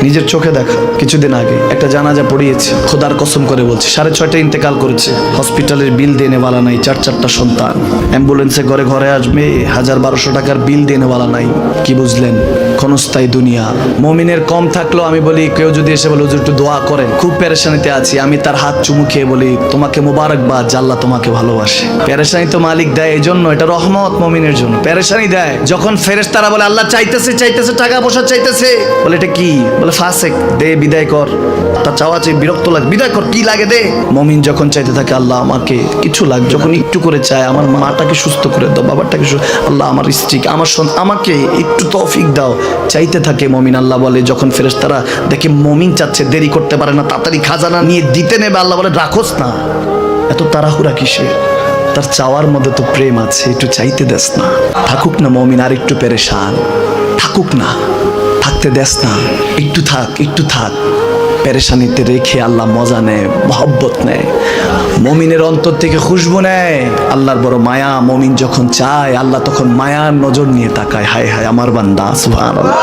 নিজের চোখে দেখা কিছুদিন আগে একটা জানাজা পড়িয়েছে, খোদার কসম করে বলছে 6:30 ইন্তেকাল করেছে। হসপিটালের বিল দেনে वाला নাই, 4 সন্তান, অ্যাম্বুলেন্সে ঘরে ঘরে আসবে, 1000-1200 টাকার বিল দেনে वाला নাই। কি বুঝলেন? ক্ষণস্থায়ী দুনিয়া। মুমিনের কম থাকলেও আমি বলি, কেউ যদি এসে বলে হুজুর একটু দোয়া করেন, খুব পেরেশানিতে আছি, আমি তার হাত চুমু খেয়ে বলি তোমাকে মোবারকবাদ, আল্লাহ তোমাকে ভালোবাসে। পেরেশানি তো মালিক দেয়, এই জন্য এটা রহমত মুমিনের জন্য। পেরেশানি দেয় যখন ফেরেশতারা বলে আল্লাহ চাইতেছে টাকা পয়সা চাইতেছে, বলে এটা কি? বলে ফাসেক, দে বিদায় কর। তার চাওয়া চেয়ে বিরক্ত লাগে, বিদায় কর, কি লাগে দে। মুমিন যখন চাইতে থাকে আল্লাহ আমাকে কিছু লাগবে, যখন একটু করে চায় আমার মাটাকে সুস্থ করে দাও, বাবাটাকে আল্লাহ আমার স্ত্রীকে আমার আমাকে একটু তৌফিক দাও, চাইতে থাকে মুমিন। আল্লাহ বলে যখন ফেরেশতারা দেখে মুমিন চাচ্ছে, দেরি করতে পারে না, তাড়াতাড়ি খাজানা নিয়ে দিতে নেবে, আল্লাহ বলে রাখোস না, এত তাড়াহুড়া কিসের? তার চাওয়ার মধ্যে তো প্রেম আছে, একটু চাইতে দেস না। থাকুক না মুমিন আর একটু পেরেশান, থাকুক না, থাকতে দেস না, একটু থাক, একটু থাক। পেরেশানিতে রেখে আল্লাহ মজা নেয়, মহব্বত নেয়, মুমিনের অন্তর থেকে খুশবু নেয়। আল্লাহর বড় মায়া, মুমিন যখন চায় আল্লাহ তখন মায়ার নজর নিয়ে তাকায়, হায় হায় আমার বান্দা, সুবহানাল্লাহ।